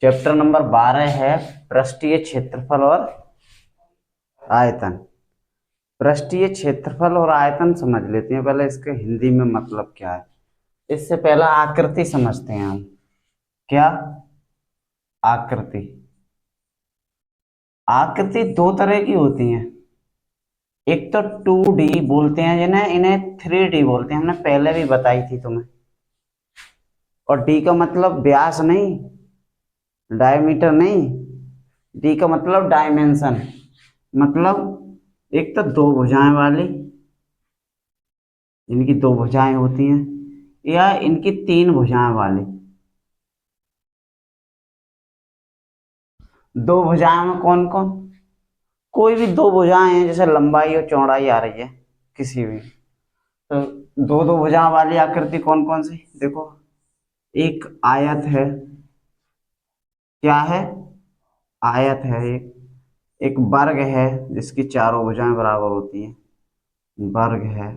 Chapter number 12 है पृष्ठीय क्षेत्रफल और आयतन। पृष्ठीय क्षेत्रफल और आयतन समझ लेते हैं पहले, इसके हिंदी में मतलब क्या है। इससे पहले आकृति समझते हैं हम। क्या आकृति? आकृति दो तरह की होती हैं। एक तो 2D बोलते हैं जिन्हें, इन्हें 3D बोलते हैं, हमने पहले भी बताई थी तुम्हें। और डी का मतलब व्यास नहीं, डायमीटर नहीं, डी का मतलब डायमेंशन। मतलब एक तो दो भुजाएं वाली, इनकी दो भुजाएं होती हैं, या इनकी तीन भुजाएं वाली। दो भुजाएं में कौन कौन? कोई भी दो भुजाएं हैं, जैसे लंबाई और चौड़ाई आ रही है किसी भी, तो दो दो भुजाओं वाली आकृति कौन कौन सी? देखो, एक आयत है। क्या है? आयत है। एक वर्ग है जिसकी चारों भुजाएं बराबर होती हैं, वर्ग है।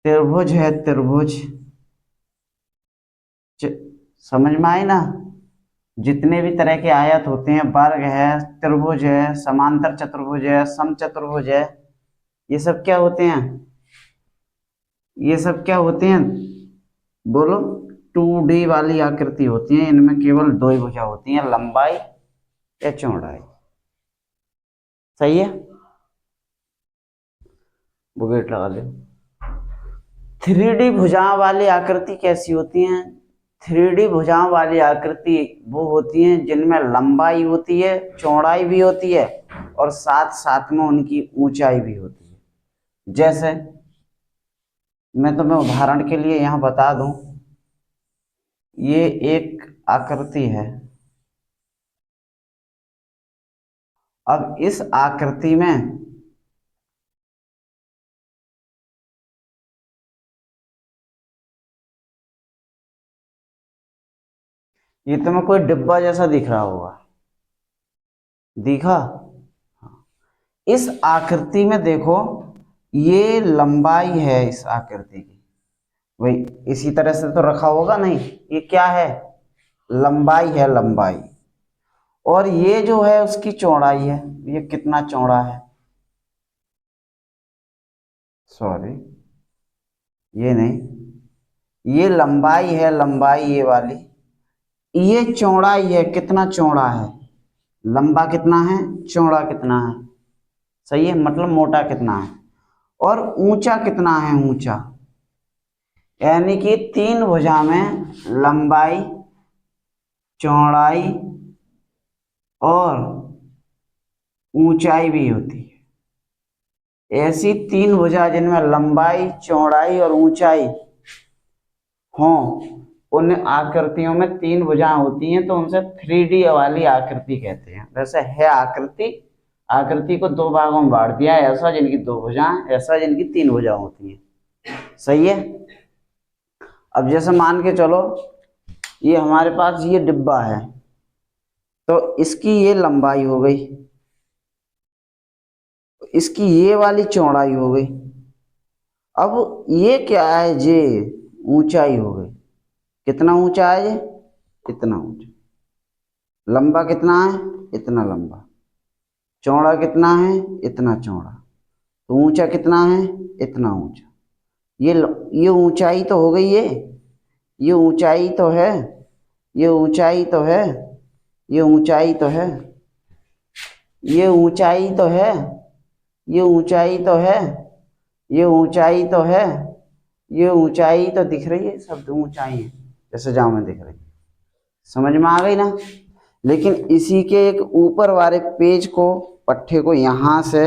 त्रिभुज है, त्रिभुज। समझ में आई ना? जितने भी तरह के आयत होते हैं, वर्ग है, त्रिभुज है, समांतर चतुर्भुज है, समचतुर्भुज है, ये सब क्या होते हैं? ये सब क्या होते हैं? बोलो। 2D वाली आकृति होती है, इनमें केवल दो ही भुजा होती हैं, लंबाई या चौड़ाई। सही है? बुकेट लगा दे। 3D भुजाओं वाली आकृति कैसी होती हैं? 3D भुजाओं वाली आकृति वो होती हैं जिनमें लंबाई होती है, चौड़ाई भी होती है, और साथ साथ में उनकी ऊंचाई भी होती है। जैसे मैं तुम्हें उदाहरण के लिए यहां बता दूं, ये एक आकृति है। अब इस आकृति में ये तुम्हें कोई डिब्बा जैसा दिख रहा होगा, दिखा? इस आकृति में देखो, ये लंबाई है इस आकृति की, वही इसी तरह से तो रखा होगा नहीं? ये क्या है? लंबाई है, लंबाई। और ये जो है उसकी चौड़ाई है। ये कितना चौड़ा है? सॉरी, ये नहीं, ये लंबाई है, लंबाई ये वाली। ये चौड़ाई है, कितना चौड़ा है? लंबा कितना है, चौड़ा कितना है? सही है, मतलब मोटा कितना है। और ऊंचा कितना है? ऊंचा। यानी कि तीन भुजा में लंबाई, चौड़ाई और ऊंचाई भी होती है। ऐसी तीन भुजा जिनमें लंबाई, चौड़ाई और ऊंचाई हो, उन आकृतियों में तीन भुजाएं होती हैं, तो उनसे 3D वाली आकृति कहते हैं। वैसे है आकृति, आकृति को दो भागों में बांट दिया है, ऐसा जिनकी दो भुजाएं, ऐसा जिनकी तीन भुजाएं होती हैं। सही है? अब जैसे मान के चलो, ये हमारे पास ये डिब्बा है, तो इसकी ये लंबाई हो गई, इसकी ये वाली चौड़ाई हो गई। अब ये क्या है? ये ऊंचाई हो गई। कितना ऊंचा है ये? इतना ऊंचा। लंबा कितना है? इतना लंबा। चौड़ा कितना है? इतना चौड़ा। तो ऊंचा कितना है? इतना ऊंचा। ये ऊंचाई तो हो गई। ये ऊंचाई तो है, ये ऊंचाई तो है, ये ऊंचाई तो है, ये ऊंचाई तो है, ये ऊंचाई तो है, ये ऊंचाई तो है, ये ऊंचाई तो दिख रही है, सब ऊंचाई है जैसे जाओ में दिख रही है। समझ में आ गई ना? लेकिन इसी के एक ऊपर वाले पेज को, पट्टे को यहां से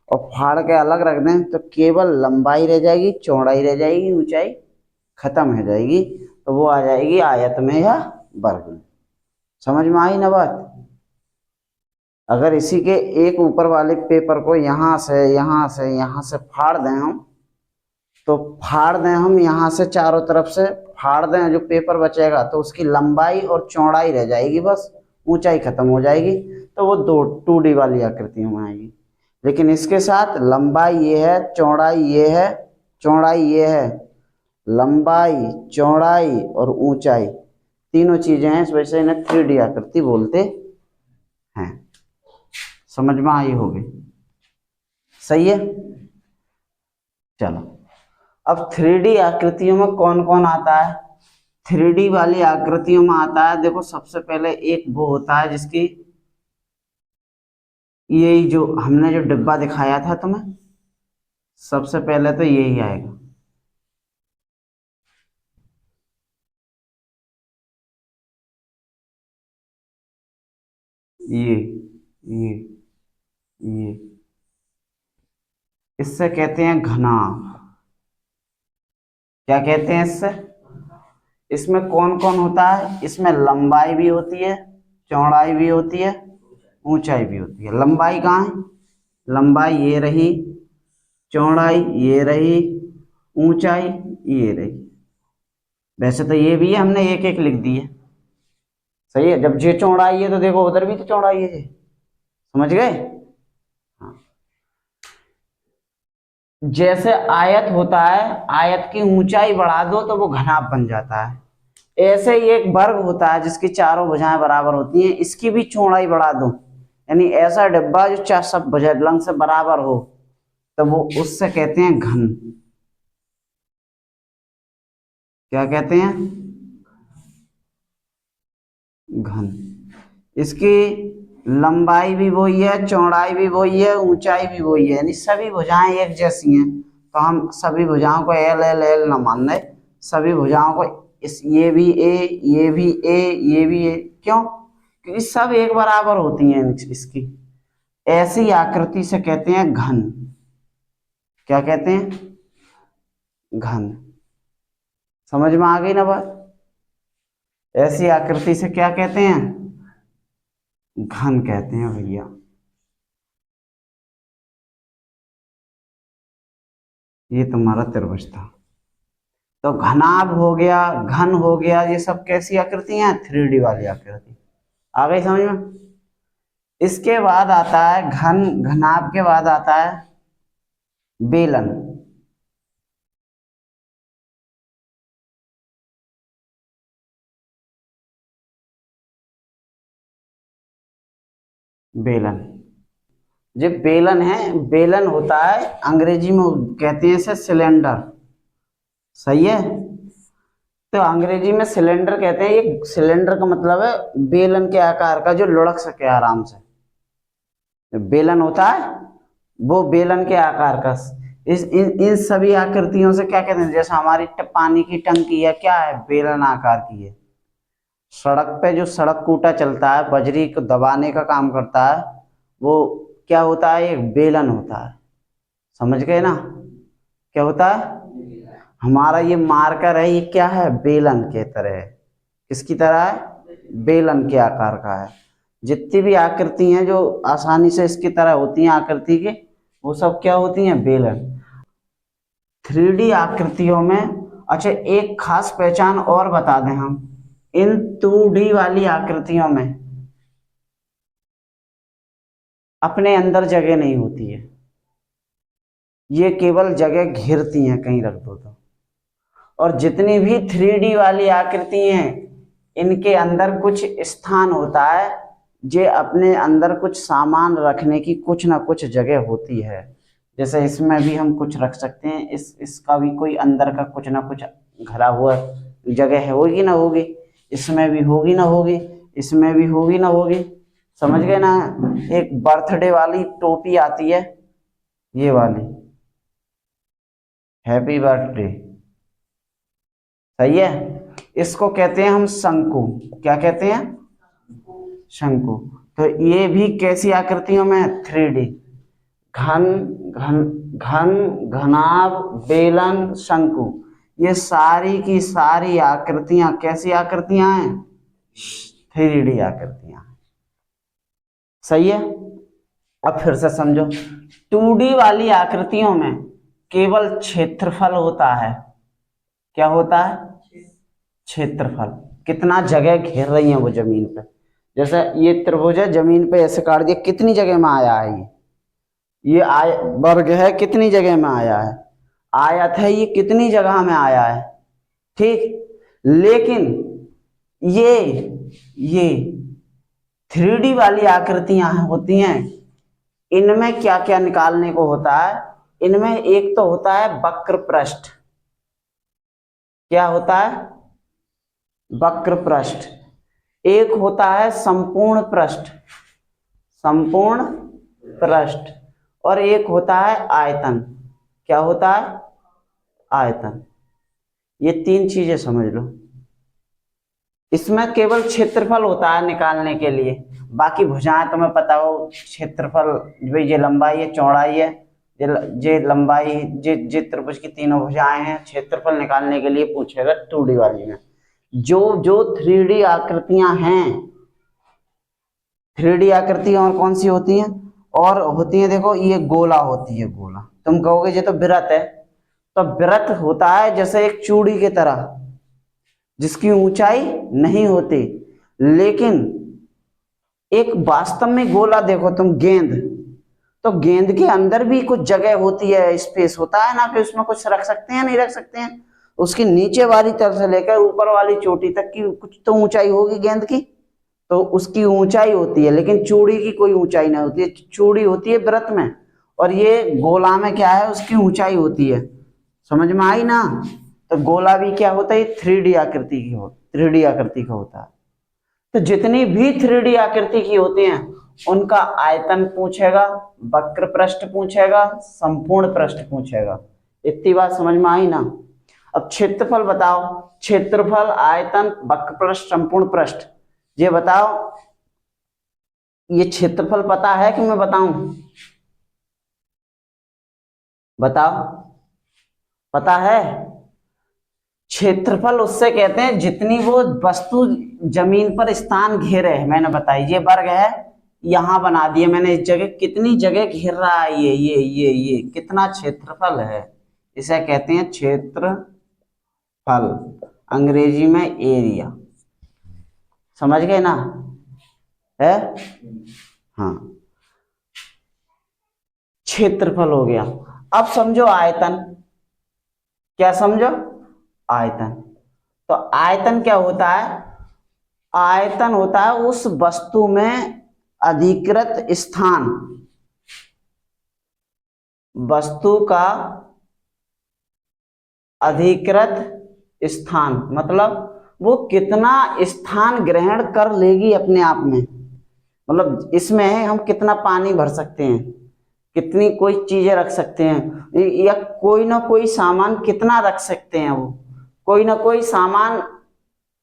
और फाड़ के अलग रख दें, तो केवल लंबाई रह जाएगी, चौड़ाई रह जाएगी, ऊंचाई खत्म हो जाएगी। तो वो आ जाएगी आयत में या वर्ग में। समझ में आई ना बात? अगर इसी के एक ऊपर वाले पेपर को यहां से यहां से यहां से फाड़ दें हम, तो फाड़ दें हम यहां से चारों तरफ से फाड़ दें, जो पेपर बचेगा तो उसकी लंबाई और चौड़ाई रह जाएगी, बस ऊंचाई खत्म हो जाएगी। तो वो दो 2D वाली आकृतियों में आएगी। लेकिन इसके साथ लंबाई ये है, चौड़ाई ये है, चौड़ाई ये है, लंबाई, चौड़ाई और ऊंचाई, तीनों चीजें हैं, इस वजह से इन्हें 3D आकृति बोलते हैं। समझ में आई होगी, सही है। चलो अब 3D आकृतियों में कौन कौन आता है। 3D वाली आकृतियों में आता है, देखो सबसे पहले एक वो होता है जिसकी यही जो हमने जो डिब्बा दिखाया था तुम्हें, सबसे पहले तो यही आएगा, ये ये ये इससे कहते हैं घनाभ। क्या कहते हैं इससे? इसमें कौन कौन होता है, इसमें लंबाई भी होती है, चौड़ाई भी होती है, ऊंचाई भी होती है। लंबाई कहाँ है, लंबाई ये रही, चौड़ाई ये रही, ऊंचाई ये रही। वैसे तो ये भी है, हमने एक एक लिख दी है, सही है। जब ये चौड़ाई है तो देखो उधर भी तो चौड़ाई है, समझ गए। हाँ। जैसे आयत होता है, आयत की ऊंचाई बढ़ा दो तो वो घनाभ बन जाता है। ऐसे ही एक वर्ग होता है जिसकी चारों भुजाएं बराबर होती हैं, इसकी भी चौड़ाई बढ़ा दो, यानी ऐसा डिब्बा जो चार सब भुजा लंग से बराबर हो, तो वो उससे कहते हैं घन। क्या कहते हैं? घन। इसकी लंबाई भी वही है, चौड़ाई भी वही है, ऊंचाई भी वही है, यानी सभी भुजाएं एक जैसी हैं। तो हम सभी भुजाओं को एल एल एल न मान रहे, सभी भुजाओं को इस ये भी ए, ये भी ए, ये भी ए। क्यों? क्योंकि सब एक बराबर होती हैं इसकी। ऐसी आकृति से कहते हैं घन। क्या कहते हैं? घन। समझ में आ गई ना बात? ऐसी आकृति से क्या कहते हैं? घन कहते हैं भैया। ये तुम्हारा त्रिभुज था। तो घनाभ हो गया, घन हो गया, ये सब कैसी आकृति हैं? 3D वाली आकृति। आ गई समझ में? इसके बाद आता है घन, घनाभ के बाद आता है बेलन। बेलन, जो बेलन है, बेलन होता है अंग्रेजी में कहते हैं इसे सिलेंडर, सही है। तो अंग्रेजी में सिलेंडर कहते हैं। ये सिलेंडर का मतलब है बेलन के आकार का जो लुढ़क सके आराम से। बेलन होता है वो बेलन के आकार का। इस इन सभी आकृतियों से क्या कहते हैं, जैसे हमारी पानी की टंकी है, क्या है? बेलन आकार की है। सड़क पे जो सड़क कूटा चलता है, बजरी को दबाने का काम करता है, वो क्या होता है? एक बेलन होता है। समझ गए ना? क्या होता है? हमारा ये मार्कर है, ये क्या है? बेलन के तरह है। किसकी तरह है? बेलन के आकार का है। जितनी भी आकृति हैं जो आसानी से इसकी तरह होती हैं आकृति की, वो सब क्या होती हैं? बेलन। 3D आकृतियों में अच्छा एक खास पहचान और बता दें हम, इन 2D वाली आकृतियों में अपने अंदर जगह नहीं होती है, ये केवल जगह घेरती हैं, कहीं रख दो तो। और जितनी भी 3D वाली आकृति हैं, इनके अंदर कुछ स्थान होता है, जे अपने अंदर कुछ सामान रखने की कुछ ना कुछ जगह होती है। जैसे इसमें भी हम कुछ रख सकते हैं, इसका भी कोई अंदर का कुछ ना कुछ घरा हुआ जगह है, होगी ना होगी, इसमें भी होगी ना होगी, इसमें भी होगी ना होगी। समझ गए ना? एक बर्थडे वाली टोपी आती है, ये वाली, हैप्पी बर्थडे, सही है। इसको कहते हैं हम शंकु। क्या कहते हैं? शंकु। तो ये भी कैसी आकृतियों में? 3D। घन, घन, घन, घनाभ, बेलन, शंकु, ये सारी की सारी आकृतियां कैसी आकृतियां हैं? 3D आकृतियां, सही है। अब फिर से समझो, 2D वाली आकृतियों में केवल क्षेत्रफल होता है। क्या होता है? क्षेत्रफल। कितना जगह घेर रही है वो जमीन पे। जैसे ये त्रिभुज है, जमीन पे ऐसे काट दिया, कितनी जगह में आया है ये आय वर्ग है, कितनी जगह में आया है? आयत है, ये कितनी जगह में आया है? ठीक। लेकिन ये 3D वाली आकृतियां होती हैं, इनमें क्या क्या निकालने को होता है? इनमें एक तो होता है वक्र पृष्ठ। क्या होता है? वक्र पृष्ठ। एक होता है संपूर्ण पृष्ठ, संपूर्ण पृष्ठ, और एक होता है आयतन। क्या होता है? आयतन। ये 3 चीजें समझ लो। इसमें केवल क्षेत्रफल होता है निकालने के लिए, बाकी भुजाएं तुम्हें पता हो, क्षेत्रफल भाई ये लंबाई है, चौड़ाई है, ये लंबाई, ये त्रिभुज की तीनों भुजाएं हैं, क्षेत्रफल निकालने के लिए पूछेगा 2D वाली में। जो जो 3D आकृतियां हैं, 3D आकृतियां और कौन सी होती हैं? और होती है, देखो ये गोला होती है, गोला। तुम कहोगे ये तो वृत्त है, तो वृत्त होता है जैसे एक चूड़ी की तरह, जिसकी ऊंचाई नहीं होती, लेकिन एक वास्तव में गोला देखो तुम, गेंद, तो गेंद के अंदर भी कुछ जगह होती है, स्पेस होता है ना, कि उसमें कुछ रख सकते हैं, नहीं रख सकते हैं? उसकी नीचे वाली तरफ से लेकर ऊपर वाली चोटी तक की कुछ तो ऊंचाई होगी गेंद की, तो उसकी ऊंचाई होती है, लेकिन चूड़ी की कोई ऊंचाई नहीं होती है। चूड़ी होती है वृत्त में, और ये गोला में क्या है, उसकी ऊंचाई होती है। समझ में आई ना? तो गोला भी क्या होता है? 3D आकृति की हो, 3D आकृति का होता है। तो जितनी भी 3D आकृति की होती हैं, उनका आयतन पूछेगा, वक्र पृष्ठ पूछेगा, संपूर्ण पृष्ठ पूछेगा। इतनी बात समझ में आई ना? अब क्षेत्रफल बताओ, क्षेत्रफल, आयतन, वक्र पृष्ठ, संपूर्ण पृष्ठ, ये बताओ। ये क्षेत्रफल पता है कि मैं बताऊं? बताओ, पता है? क्षेत्रफल उससे कहते हैं जितनी वो वस्तु जमीन पर स्थान घेरे है। मैंने बताया ये वर्ग है, यहां बना दिए मैंने इस जगह, कितनी जगह घेर रहा है ये कितना क्षेत्रफल है, इसे कहते हैं क्षेत्रफल, अंग्रेजी में एरिया। समझ गए ना? है? हाँ, क्षेत्रफल हो गया। अब समझो आयतन। क्या समझो? आयतन। तो आयतन क्या होता है? आयतन होता है उस वस्तु में अधिकृत स्थान, वस्तु का अधिकृत स्थान, मतलब वो कितना स्थान ग्रहण कर लेगी अपने आप में। मतलब इसमें हम कितना पानी भर सकते हैं, कितनी कोई चीजें रख सकते हैं, या कोई ना कोई सामान कितना रख सकते हैं। वो कोई ना कोई सामान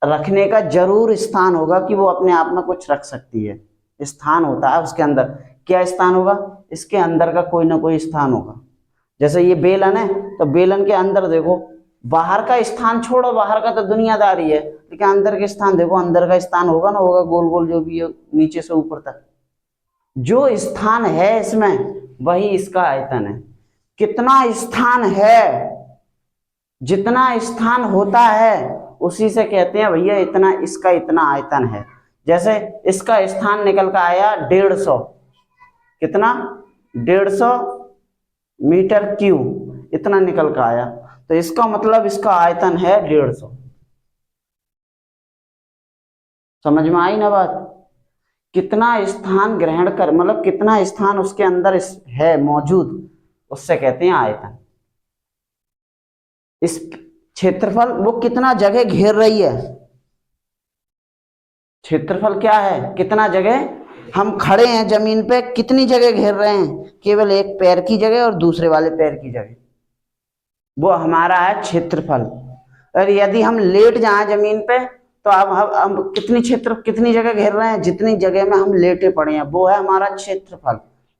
रखने का जरूर स्थान होगा कि वो अपने आप में कुछ रख सकती है। स्थान होता है उसके अंदर। क्या स्थान होगा? इसके अंदर का कोई ना कोई स्थान होगा। जैसे ये बेलन है, तो बेलन के अंदर देखो, बाहर का स्थान छोड़ो, बाहर का तो दुनियादारी है, लेकिन अंदर के स्थान देखो, अंदर का स्थान होगा ना, होगा गोल गोल जो भी है, नीचे से ऊपर तक जो स्थान है इसमें, वही इसका आयतन है। कितना स्थान है, जितना स्थान होता है उसी से कहते हैं भैया इतना, इसका इतना आयतन है। जैसे इसका स्थान निकल कर आया 150, कितना? 150 मीटर क्यूब, इतना निकल कर आया, तो इसका मतलब इसका आयतन है 150। समझ में आई ना बात? कितना स्थान ग्रहण कर, मतलब कितना स्थान उसके अंदर है मौजूद, उससे कहते हैं आयतन। इस क्षेत्रफल, वो कितना जगह घेर रही है। क्षेत्रफल क्या है? कितना जगह, हम खड़े हैं जमीन पे, कितनी जगह घेर रहे हैं? केवल एक पैर की जगह और दूसरे वाले पैर की जगह, वो हमारा है क्षेत्रफल। और यदि हम लेट जाएं जमीन पे, तो अब हम कितनी जगह घेर रहे हैं, जितनी जगह में हम लेटे पड़े हैं, वो है हमारा क्षेत्रफल।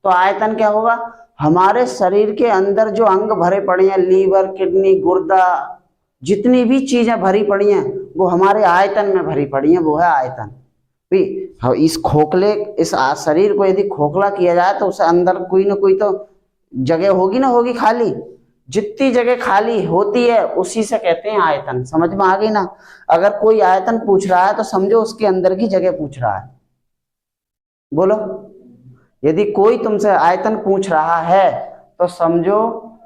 तो आयतन क्या होगा? हमारे शरीर के अंदर जो अंग भरे पड़े हैं, लीवर, किडनी, गुर्दा, जितनी भी चीजें भरी पड़ी हैं, वो हमारे आयतन में भरी पड़ी हैं, वो है आयतन। इस खोखले, इस शरीर को यदि खोखला किया जाए, तो उसे अंदर कोई ना कोई तो जगह होगी ना, होगी खाली। जितनी जगह खाली होती है उसी से कहते हैं आयतन। समझ में आ गई ना? अगर कोई आयतन पूछ रहा है तो समझो उसके अंदर की जगह पूछ रहा है। बोलो, यदि कोई तुमसे आयतन पूछ रहा है तो समझो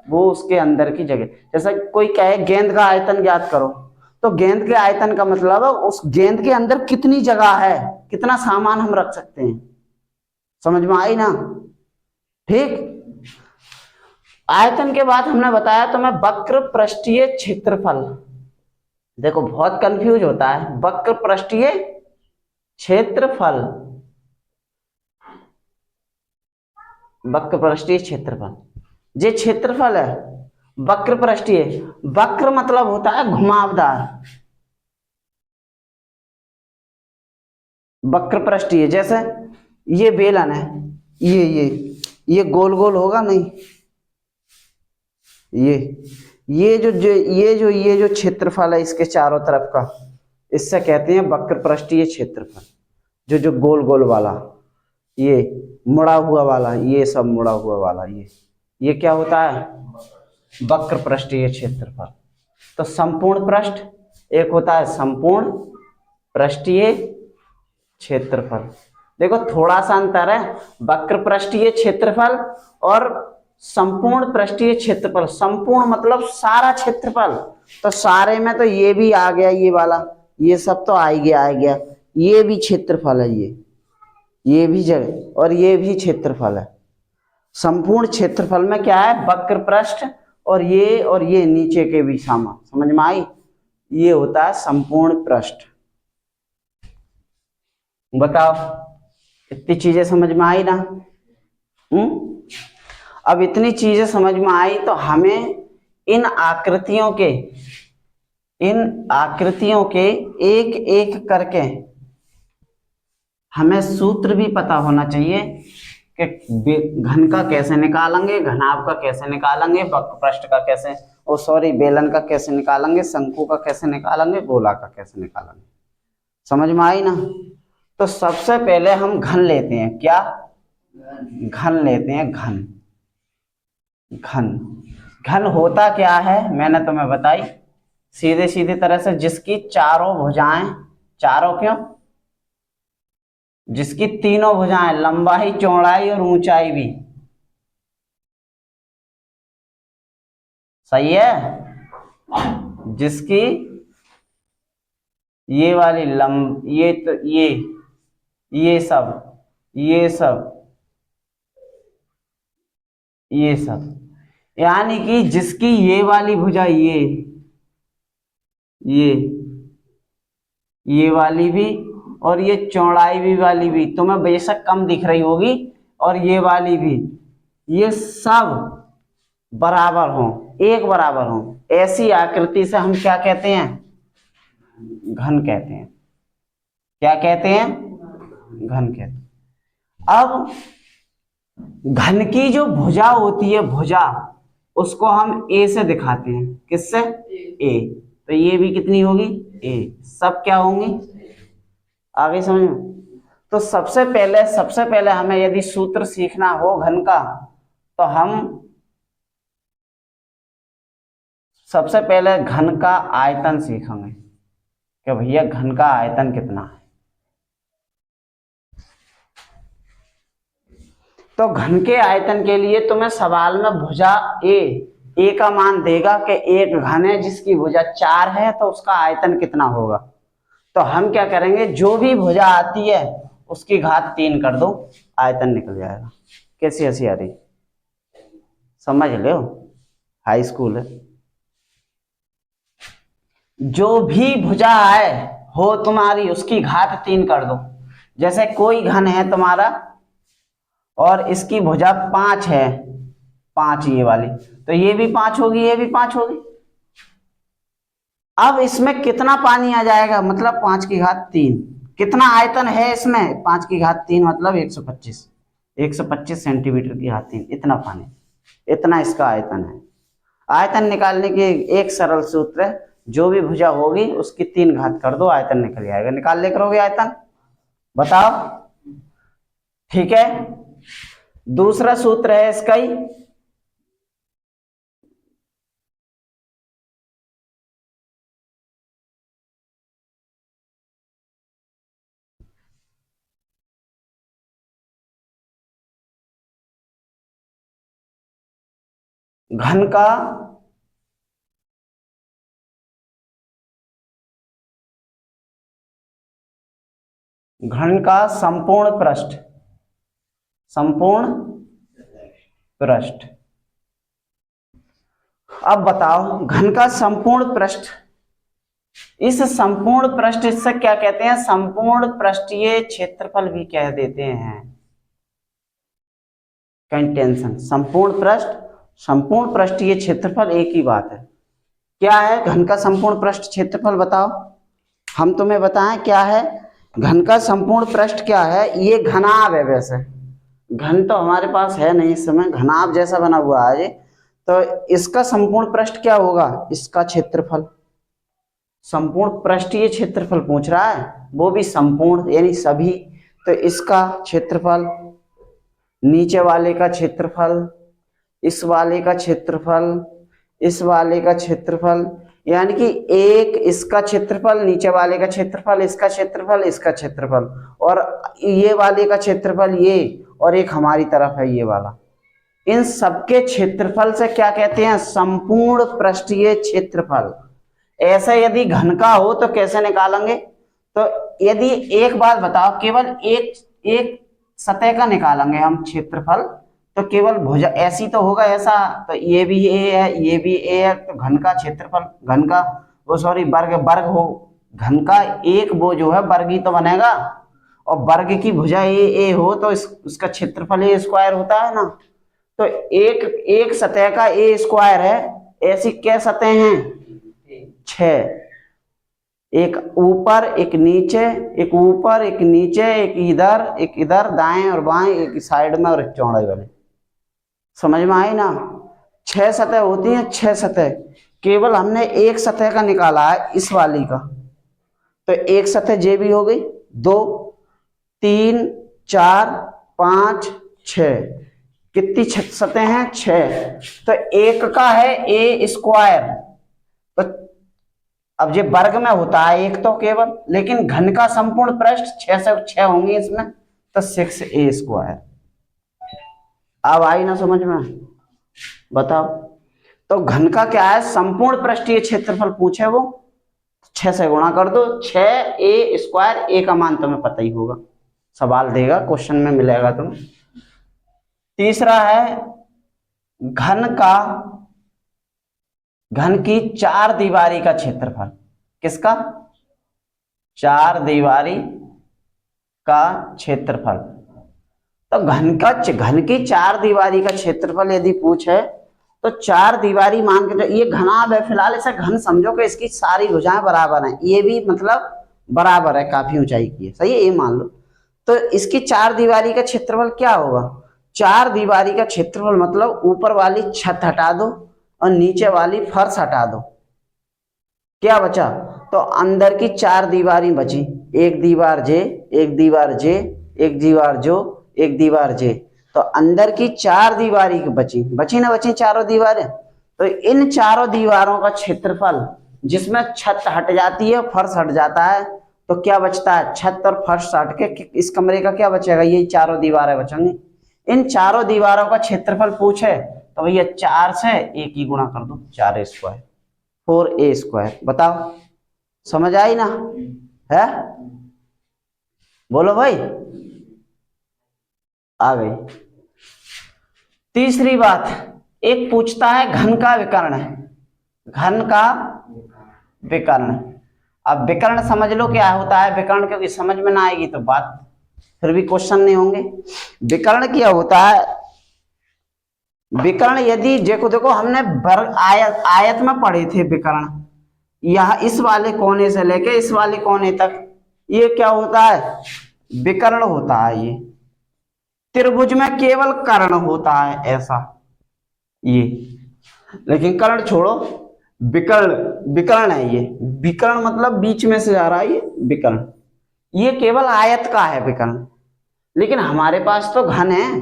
वो उसके अंदर की जगह। जैसा कोई कहे गेंद का आयतन ज्ञात करो, तो गेंद के आयतन का मतलब है उस गेंद के अंदर कितनी जगह है, कितना सामान हम रख सकते हैं। समझ में आई ना? ठीक। आयतन के बाद हमने बताया तो मैं वक्र पृष्ठीय क्षेत्रफल। देखो बहुत कंफ्यूज होता है, वक्र पृष्ठीय क्षेत्रफल, वक्र पृष्ठीय क्षेत्रफल, ये क्षेत्रफल है वक्र पृष्ठीय। वक्र मतलब होता है घुमावदार, वक्र पृष्ठीय। जैसे ये बेलन है, ये गोल गोल होगा नहीं, ये जो क्षेत्रफल है इसके चारों तरफ का, इससे कहते हैं वक्र पृष्ठीय क्षेत्रफल। जो गोल गोल वाला, ये मुड़ा हुआ वाला, ये सब मुड़ा हुआ वाला, ये क्या होता है? वक्र पृष्ठीय क्षेत्रफल। तो संपूर्ण पृष्ठ एक होता है संपूर्ण पृष्ठीय क्षेत्रफल। देखो थोड़ा सा अंतर है वक्र पृष्ठीय क्षेत्रफल और संपूर्ण पृष्ठीय क्षेत्रफल। संपूर्ण मतलब सारा क्षेत्रफल, तो सारे में तो ये भी आ गया, ये वाला, ये सब तो आ गया, ये भी क्षेत्रफल है, ये भी जगह और ये भी क्षेत्रफल है। संपूर्ण क्षेत्रफल में क्या है? वक्र पृष्ठ और ये नीचे के भी सामान। समझ में आई? ये होता है संपूर्ण पृष्ठ। बताओ इतनी चीजें समझ में आई ना? अब इतनी चीजें समझ में आई तो हमें इन आकृतियों के एक एक करके हमें सूत्र भी पता होना चाहिए कि घन का कैसे निकालेंगे, घनाभ का कैसे निकालेंगे, वक्र पृष्ठ का कैसे, बेलन का कैसे निकालेंगे, शंकु का कैसे निकालेंगे, गोला का कैसे निकालेंगे। समझ में आई ना? तो सबसे पहले हम घन लेते हैं। क्या? घन लेते हैं। घन घन घन होता क्या है मैंने तुम्हें बताई, सीधे सीधे तरह से जिसकी चारों भुजाएं, चारों क्यों, जिसकी तीनों भुजाएं, लंबाई चौड़ाई और ऊंचाई भी सही है, जिसकी ये वाली ये तो ये सब ये सब ये सब, यानी कि जिसकी ये वाली भुजा, ये ये वाली भी और ये चौड़ाई भी वाली भी तुम्हें बेशक कम दिख रही होगी, और ये वाली भी, ये सब बराबर हो, एक बराबर हो, ऐसी आकृति से हम क्या कहते हैं? घन कहते हैं। क्या कहते हैं? घन कहते हैं। अब घन की जो भुजा होती है, भुजा, उसको हम ए से दिखाते हैं। किससे? ए। तो ये भी कितनी होगी? ए। सब क्या होंगी? आगे समझ में? तो सबसे पहले हमें यदि सूत्र सीखना हो घन का, तो हम सबसे पहले घन का आयतन सीखेंगे कि भैया घन का आयतन कितना है। तो घन के आयतन के लिए तुम्हें सवाल में भुजा ए का मान देगा कि एक घन है जिसकी भुजा 4 है, तो उसका आयतन कितना होगा। तो हम क्या करेंगे, जो भी भुजा आती है उसकी घात 3 कर दो, आयतन निकल जाएगा। कैसी हंसी आ रही? समझ लो, हाई स्कूल है। जो भी भुजा आए हो तुम्हारी, उसकी घात 3 कर दो। जैसे कोई घन है तुम्हारा और इसकी भुजा 5 है, 5 ये वाली, तो ये भी 5 होगी, ये भी 5 होगी। अब इसमें कितना पानी आ जाएगा? मतलब 5 की घात 3। कितना आयतन है इसमें? 5 की घात 3 मतलब 125, 125 सेंटीमीटर की घात 3, इतना पानी, इतना इसका आयतन है। आयतन निकालने के एक सरल सूत्र है, जो भी भुजा होगी उसकी 3 घात कर दो, आयतन निकल जाएगा। निकाल ले करोगे आयतन? बताओ। ठीक है। दूसरा सूत्र है इसका ही, घन का घन का संपूर्ण पृष्ठ, संपूर्ण पृष्ठ। अब बताओ घन का संपूर्ण पृष्ठ, इस संपूर्ण पृष्ठ से क्या कहते हैं, संपूर्ण पृष्ठीय क्षेत्रफल भी कह देते हैं। कहीं टेंशन, संपूर्ण पृष्ठ, संपूर्ण पृष्ठीय क्षेत्रफल एक ही बात है। क्या है घन का संपूर्ण पृष्ठ क्षेत्रफल बताओ, हम तुम्हें बताएं क्या है घन का संपूर्ण पृष्ठ क्या है। ये घनाभ है, वैसे घन तो हमारे पास है नहीं इस समय, घनाभ जैसा बना हुआ है ये, तो इसका संपूर्ण पृष्ठ क्या होगा, इसका क्षेत्रफल। संपूर्ण पृष्ठीय क्षेत्रफल पूछ रहा है, वो भी संपूर्ण यानी सभी, तो इसका क्षेत्रफल, नीचे वाले का क्षेत्रफल, इस वाले का क्षेत्रफल, इस वाले का क्षेत्रफल, यानी कि एक इसका क्षेत्रफल, नीचे वाले का क्षेत्रफल, इसका क्षेत्रफल, इसका क्षेत्रफल, और ये वाले का क्षेत्रफल ये, और एक हमारी तरफ है ये वाला। इन सबके क्षेत्रफल से क्या कहते हैं, संपूर्ण पृष्ठीय क्षेत्रफल। ऐसा यदि घन का हो तो कैसे निकालेंगे, तो यदि एक बात बताओ, केवल एक सतह का निकालेंगे हम क्षेत्रफल, तो केवल भुजा ऐसी तो होगा ऐसा, तो ये भी ए है, ये भी ए है, तो घन का क्षेत्रफल, घन का वो सॉरी वर्ग, वर्ग हो, घन का एक वो जो है वर्ग ही तो बनेगा, और वर्ग की भुजा ए हो तो उसका क्षेत्रफल ए स्क्वायर होता है ना। तो एक सतह का ए स्क्वायर है, ऐसी क्या सतह हैं, 6, एक ऊपर एक नीचे, एक ऊपर एक नीचे, एक इधर दाएं और बाएं, एक साइड में और एक चौड़ाई वाले। समझ में आई ना, 6 सतह होती हैं, 6 सतह। केवल हमने एक सतह का निकाला है, इस वाली का, तो एक सतह जे भी हो गई, 2 3 4 5 6, कितनी सतह हैं, 6। तो एक का है ए स्क्वायर, तो अब ये वर्ग में होता है एक तो केवल, लेकिन घन का संपूर्ण पृष्ठ 6 से 6 होंगे इसमें, तो 6a स्क्वायर। अब आई ना समझ में, बताओ। तो घन का क्या है, संपूर्ण पृष्ठीय क्षेत्रफल पूछे वो, 6 से गुणा कर दो, 6a स्क्वायर, ए का मान तुम्हें पता ही होगा, सवाल देगा क्वेश्चन में मिलेगा तुम्हें। तीसरा है घन की 4 दीवारी का क्षेत्रफल। किसका, 4 दीवारी का क्षेत्रफल। तो घन की 4 दीवारी का क्षेत्रफल यदि पूछे, तो 4 दीवारी मान के, ये घनाभ है फिलहाल, ऐसा घन समझो कि इसकी सारी भुजाएं बराबर हैं, ये भी मतलब बराबर है, काफी ऊंचाई की है, सही है, ये मान लो। तो इसकी 4 दीवारी का क्षेत्रफल क्या होगा, 4 दीवारी का क्षेत्रफल मतलब ऊपर वाली छत हटा दो और नीचे वाली फर्श हटा दो, क्या बचा, तो अंदर की 4 दीवारी बची, एक दीवार जे, एक दीवार जे, एक दीवार जो, एक दीवार जे, तो अंदर की 4 दीवारी बची ना, बची चारों दीवारें। तो इन चारों दीवारों का क्षेत्रफल, जिसमें छत हट जाती है, फर्श हट जाता है, तो क्या बचता है, छत और फर्श हट के इस कमरे का क्या बचेगा, ये चारों दीवारें बचेंगी। इन चारों दीवारों का क्षेत्रफल पूछे तो भैया 4 से एक ही गुणा कर दो, 4a स्क्वायर, 4a स्क्वायर। बताओ समझ आई ना, है, बोलो भाई, आ गई। तीसरी बात, एक पूछता है घन का विकर्ण, घन का विकर्ण। अब विकर्ण समझ लो क्या होता है विकर्ण, क्योंकि समझ में ना आएगी तो बात फिर भी क्वेश्चन नहीं होंगे। विकर्ण क्या होता है, विकर्ण यदि देखो हमने आयत में पढ़े थे विकर्ण, यह इस वाले कोने से लेके इस वाले कोने तक, ये क्या होता है, विकर्ण होता है। ये त्रिभुज में केवल कर्ण होता है ऐसा, ये, लेकिन कर्ण छोड़ो, विकर्ण, विकर्ण है ये, विकर्ण मतलब बीच में से जा रहा है ये विकर्ण, ये केवल आयत का है विकर्ण। लेकिन हमारे पास तो घन है,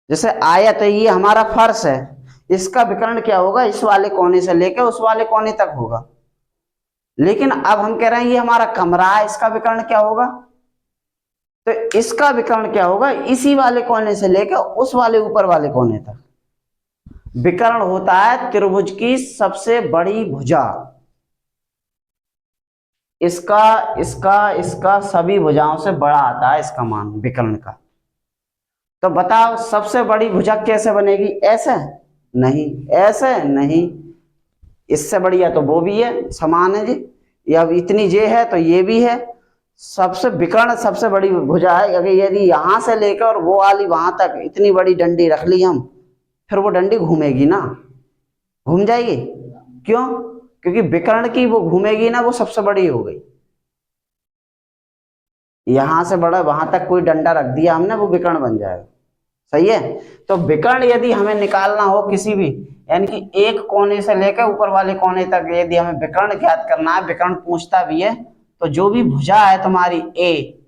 जैसे आयत है, ये हमारा फर्श है, इसका विकर्ण क्या होगा, इस वाले कोने से लेकर उस वाले कोने तक होगा। लेकिन अब हम कह रहे हैं ये हमारा कमरा है, इसका विकर्ण क्या होगा, तो इसका विकर्ण क्या होगा, इसी वाले कोने से लेकर उस वाले ऊपर वाले कोने तक। विकर्ण होता है त्रिभुज की सबसे बड़ी भुजा, इसका इसका इसका सभी भुजाओं से बड़ा आता है इसका मान विकर्ण का। तो बताओ सबसे बड़ी भुजा कैसे बनेगी? ऐसे नहीं, ऐसे नहीं, इससे बढ़िया तो वो भी है, समान है जी। ये अब इतनी जे है तो ये भी है। सबसे विकर्ण सबसे बड़ी भुजा है। अगर यदि यहां से लेकर और वो वाली वहां तक इतनी बड़ी डंडी रख ली हम, फिर वो डंडी घूमेगी ना, घूम जाएगी। क्यों? क्योंकि विकर्ण की वो घूमेगी ना, वो सबसे बड़ी हो गई। यहां से बड़ा वहां तक कोई डंडा रख दिया हमने, वो विकर्ण बन जाएगा। सही है। तो विकर्ण यदि हमें निकालना हो किसी भी, यानी कि एक कोने से लेकर ऊपर वाले कोने तक यदि हमें विकर्ण ज्ञात करना है, विकर्ण पूछता भी है, तो जो भी भुजा है तुम्हारी ए,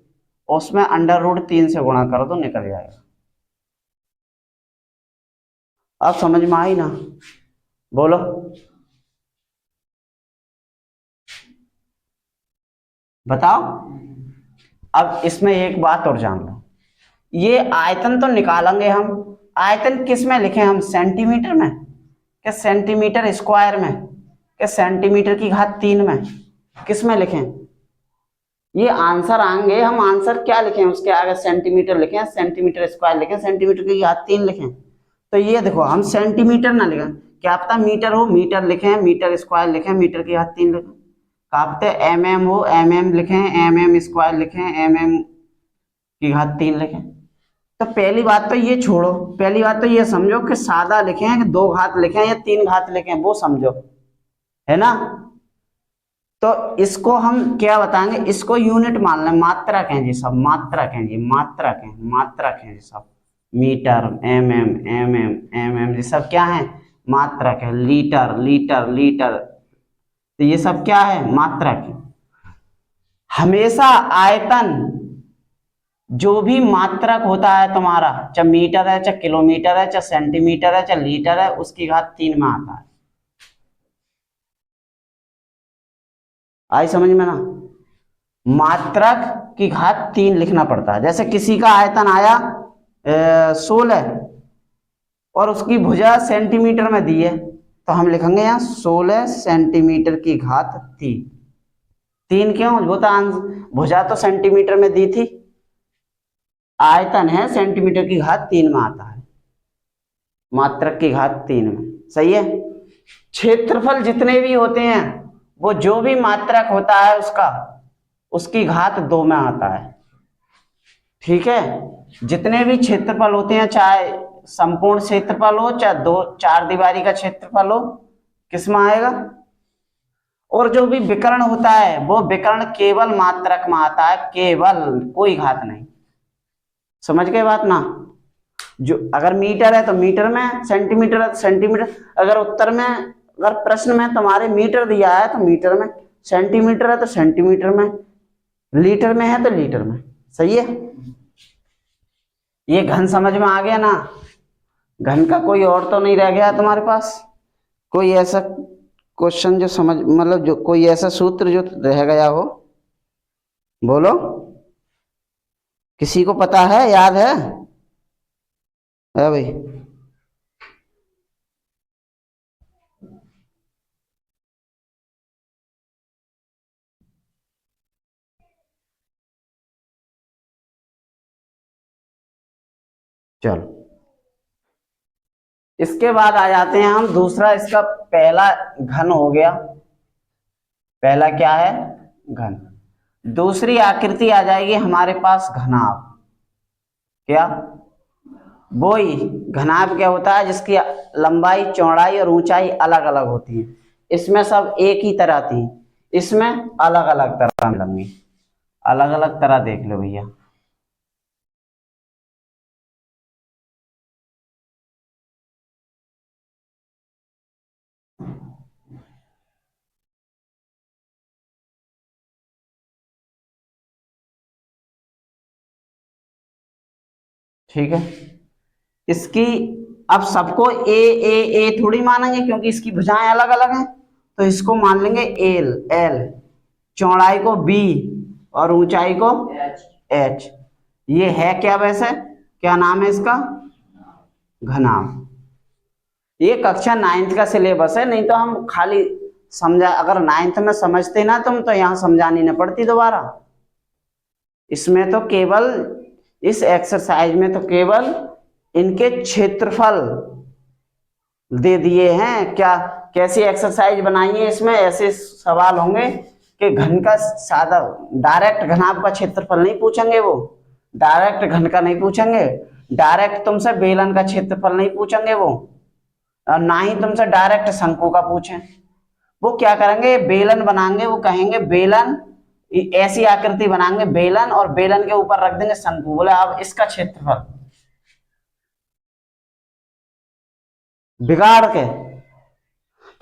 उसमें √3 से गुणा कर दो, निकल जाएगा। अब समझ में आई ना? बोलो। बताओ। अब इसमें एक बात और जान लो, ये आयतन तो निकालेंगे हम, आयतन किस में लिखें हम? सेंटीमीटर में, क्या सेंटीमीटर स्क्वायर में, क्या सेंटीमीटर की घात 3 में, किस में लिखें? ये आंसर आएंगे, हम आंसर क्या लिखें उसके आगे? सेंटीमीटर लिखें, सेंटीमीटर स्क्वायर लिखें, सेंटीमीटर की घात 3 लिखें। तो ये देखो हम सेंटीमीटर ना लिखें, क्या पता मीटर हो, मीटर लिखें, मीटर स्क्वायर लिखें, मीटर की घात 3 लिखें। क्या पता mm हो, mm लिखें, mm स्क्वायर लिखें, mm की घात 3 लिखें। तो पहली बात तो ये छोड़ो, पहली बात तो ये समझो कि सादा लिखें कि 2 घात लिखें या 3 घात लिखें, वो समझो, है ना? तो इसको हम क्या बताएंगे? इसको यूनिट मान लें, मात्रक हैं जी सब, मात्रक हैं जी, मात्रक हैं, मात्रक हैं जी सब। मीटर, mm जी सब क्या है? मात्रक है। लीटर, लीटर, लीटर, तो ये सब क्या है? मात्रक है। हमेशा आयतन जो भी मात्रक होता है तुम्हारा, चाहे मीटर है, चाहे किलोमीटर है, चाहे सेंटीमीटर है, चाहे लीटर है, उसकी घात 3 में आता है। आई समझ में ना? मात्रक की घात 3 लिखना पड़ता है। जैसे किसी का आयतन आया 16 और उसकी भुजा सेंटीमीटर में दी है, तो हम लिखेंगे यहाँ 16 सेंटीमीटर की घात 3। 3 क्यों? वो तो भुजा तो सेंटीमीटर में दी थी, आयतन है सेंटीमीटर की घात 3 में आता है, मात्रक की घात 3 में। सही है। क्षेत्रफल जितने भी होते हैं, वो जो भी मात्रक होता है उसका, उसकी घात 2 में आता है। ठीक है। जितने भी क्षेत्रफल होते हैं, चाहे संपूर्ण क्षेत्रफल हो, चाहे 4 दीवारी का क्षेत्रफल हो, किस में आएगा? और जो भी विकर्ण होता है, वो विकर्ण केवल मात्रक में आता है, केवल, कोई घात नहीं। समझ गए बात ना? जो अगर मीटर है तो मीटर में, सेंटीमीटर है तो सेंटीमीटर, अगर उत्तर में, अगर प्रश्न में तुम्हारे मीटर दिया है तो मीटर में, सेंटीमीटर है तो सेंटीमीटर में, लीटर में है तो लीटर में। सही है। ये घन समझ में आ गया ना? घन का कोई और तो नहीं रह गया तुम्हारे पास? कोई ऐसा क्वेश्चन जो समझ, मतलब जो कोई ऐसा सूत्र जो रह गया हो, बोलो। किसी को पता है, याद है भाई? चलो, इसके बाद आ जाते हैं हम दूसरा। इसका पहला घन हो गया, पहला क्या है? घन। दूसरी आकृति आ जाएगी हमारे पास घनाभ। क्या? वो ही घनाभ क्या होता है? जिसकी लंबाई, चौड़ाई और ऊंचाई अलग अलग होती है। इसमें सब एक ही तरह थी, इसमें अलग अलग तरह मिलेंगी। अलग अलग तरह देख लो भैया। ठीक है। इसकी अब सबको ए ए ए थोड़ी मानेंगे, क्योंकि इसकी भुजाएं अलग अलग हैं, तो इसको मान लेंगे एल एल, चौड़ाई को बी और ऊंचाई को एच। ये है क्या? वैसे क्या नाम है इसका? घनाभ। ये कक्षा 9th का सिलेबस है, नहीं तो हम खाली समझा, अगर 9th में समझते ना तुम तो यहाँ समझानी न पड़ती दोबारा। इसमें तो केवल, इस एक्सरसाइज में तो केवल इनके क्षेत्रफल दे दिए हैं। क्या कैसी एक्सरसाइज बनाई है, इसमें ऐसे सवाल होंगे कि घन का सादा, डायरेक्ट घनाभ का क्षेत्रफल नहीं पूछेंगे, वो डायरेक्ट घन का नहीं पूछेंगे, डायरेक्ट तुमसे बेलन का क्षेत्रफल नहीं पूछेंगे वो, और ना ही तुमसे डायरेक्ट शंकु का पूछें। वो क्या करेंगे, बेलन बनाएंगे, वो कहेंगे बेलन, ऐसी आकृति बनाएंगे बेलन, और बेलन के ऊपर रख देंगे शंकु, बोले अब इसका क्षेत्रफल, बिगाड़ के।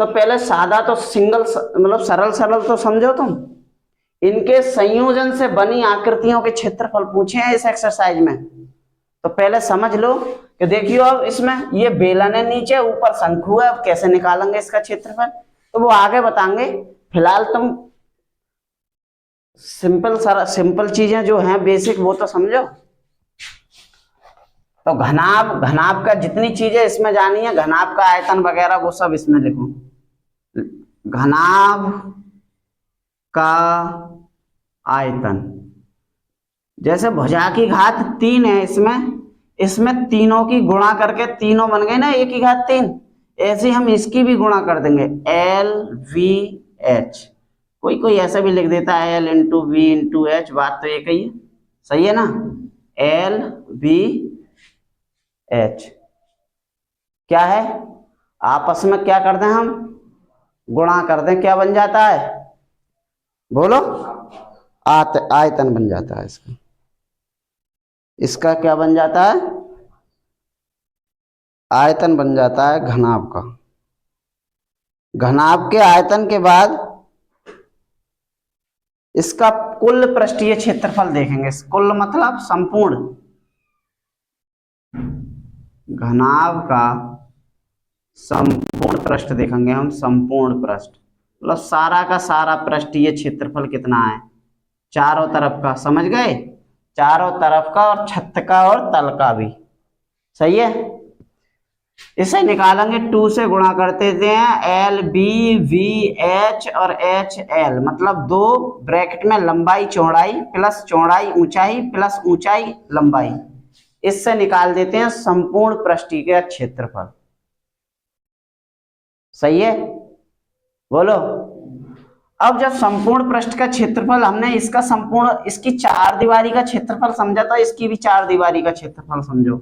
तो पहले सादा तो सिंगल, मतलब सरल सरल तो समझो तुम, इनके संयोजन से बनी आकृतियों के क्षेत्रफल पूछे हैं इस एक्सरसाइज में। तो पहले समझ लो कि देखियो, अब इसमें ये बेलन है, नीचे ऊपर शंकु है, अब कैसे निकालेंगे इसका क्षेत्रफल, तो वो आगे बताएंगे। फिलहाल तुम सिंपल चीजें जो हैं बेसिक वो तो समझो। तो घनाभ का जितनी चीजें इसमें जानी है, घनाभ का आयतन वगैरह वो सब इसमें लिखो। घनाभ का आयतन, जैसे भुजा की घात 3 है इसमें तीनों की गुणा करके तीनों बन गए ना 1 की घात 3, ऐसे हम इसकी भी गुणा कर देंगे, LVH। कोई ऐसा भी लिख देता है L into V into H, बात तो एक ही है, सही है ना, LVH। क्या है, आपस में क्या कर दें हम, गुणा कर दें, क्या बन जाता है, बोलो, आयतन बन जाता है इसका। इसका क्या बन जाता है, आयतन बन जाता है घनाभ का। घनाभ के आयतन के बाद इसका कुल पृष्ठीय क्षेत्रफल देखेंगे, कुल मतलब संपूर्ण, घनाभ का संपूर्ण पृष्ठ देखेंगे हम, संपूर्ण पृष्ठ मतलब सारा का सारा पृष्ठीय क्षेत्रफल कितना है, चारों तरफ का, समझ गए, चारों तरफ का और छत का और तल का भी, सही है। इसे निकालेंगे, 2 से गुणा करते हैं, LBVH और HL, मतलब 2 ब्रैकेट में लंबाई चौड़ाई प्लस चौड़ाई ऊंचाई प्लस ऊंचाई लंबाई, इससे निकाल देते हैं संपूर्ण पृष्ठीय का क्षेत्रफल, सही है, बोलो। अब जब संपूर्ण पृष्ठ का क्षेत्रफल हमने इसका संपूर्ण, इसकी 4 दीवारी का क्षेत्रफल समझा था, इसकी भी 4 दीवारी का क्षेत्रफल समझो,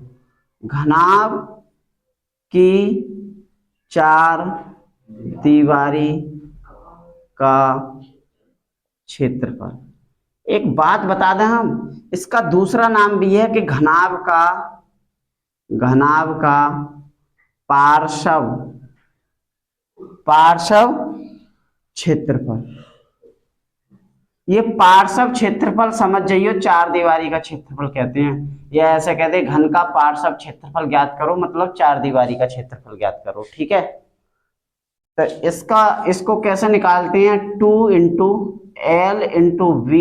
घनाभ की 4 दीवारी का क्षेत्रफल। एक बात बता दें हम, इसका दूसरा नाम भी है कि घनाभ का पार्श्व क्षेत्रफल। ये पार्श्व क्षेत्रफल समझ जाइए, 4 दीवारी का क्षेत्रफल कहते हैं, या ऐसे कहते हैं घन का पार्श्व क्षेत्रफल ज्ञात करो, मतलब 4 दीवारी का क्षेत्रफल ज्ञात करो, ठीक है। तो इसको कैसे निकालते हैं, 2 into L into V,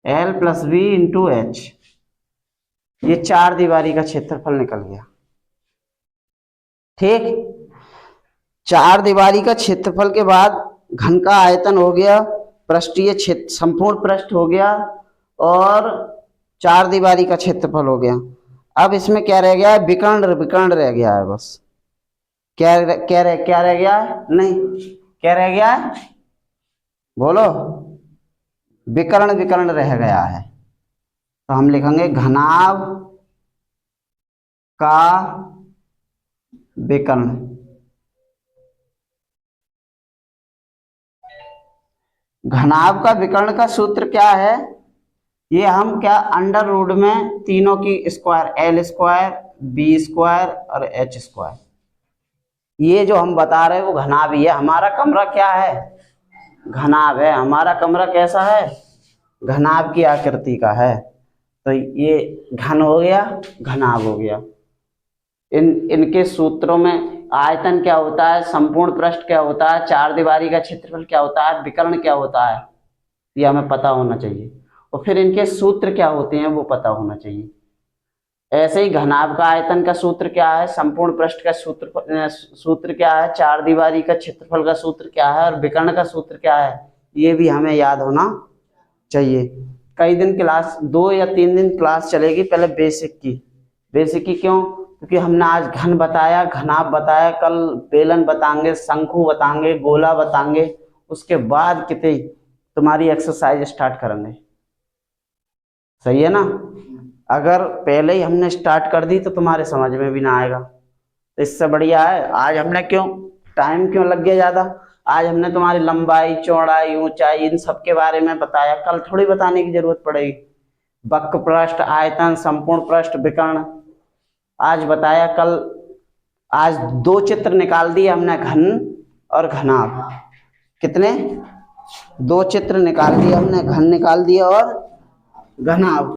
L plus V into H, ये 4 दीवारी का क्षेत्रफल निकल गया, ठीक। 4 दीवारी का क्षेत्रफल के बाद घन का आयतन हो गया, पृष्ठीय क्षेत्र संपूर्ण पृष्ठ हो गया, और 4 दीवारी का क्षेत्रफल हो गया। अब इसमें क्या रह गया है, विकर्ण रह गया है, बस क्या रह गया है, नहीं क्या रह गया है, बोलो, विकर्ण रह गया है। तो हम लिखेंगे घनाभ का विकर्ण, घनाभ का विकर्ण का सूत्र क्या है, ये हम क्या अंडर रूट में तीनों की square, L square B square और H स्क्वायर, ये जो हम बता रहे हैं वो घनाभ ही है। हमारा कमरा क्या है, घनाभ है, हमारा कमरा कैसा है, घनाभ की आकृति का है। तो ये घन हो गया, घनाभ हो गया। इनके सूत्रों में आयतन क्या होता है, संपूर्ण पृष्ठ क्या होता है, 4 दीवारी का क्षेत्रफल क्या होता है, विकर्ण क्या होता है, ये हमें पता होना चाहिए, और फिर इनके सूत्र क्या होते हैं वो पता होना चाहिए। ऐसे ही घनाभ का आयतन का सूत्र क्या है, संपूर्ण पृष्ठ का सूत्र क्या है, चार दीवारी का क्षेत्रफल का सूत्र क्या है और विकर्ण का सूत्र क्या है, ये भी हमें याद होना चाहिए। कई दिन क्लास, 2 या 3 दिन क्लास चलेगी पहले बेसिक की। बेसिक की क्यों? क्योंकि हमने आज घन बताया, घनाभ बताया, कल बेलन बताएंगे, शंकु बताएंगे, गोला बताएंगे, उसके बाद कितनी तुम्हारी एक्सरसाइज स्टार्ट करेंगे। सही है ना? अगर पहले ही हमने स्टार्ट कर दी तो तुम्हारे समझ में भी ना आएगा। तो इससे बढ़िया है आज हमने टाइम क्यों लग गया ज्यादा, आज हमने तुम्हारी लंबाई, चौड़ाई, ऊंचाई, इन सब के बारे में बताया, कल थोड़ी बताने की जरूरत पड़ेगी। वक्र पृष्ठ, आयतन, संपूर्ण पृष्ठ, विकर्ण आज बताया, कल आज 2 चित्र निकाल दिए हमने, घन और घनाभ। कितने? 2 चित्र निकाल दिए हमने, घन निकाल दिया और घनाभ।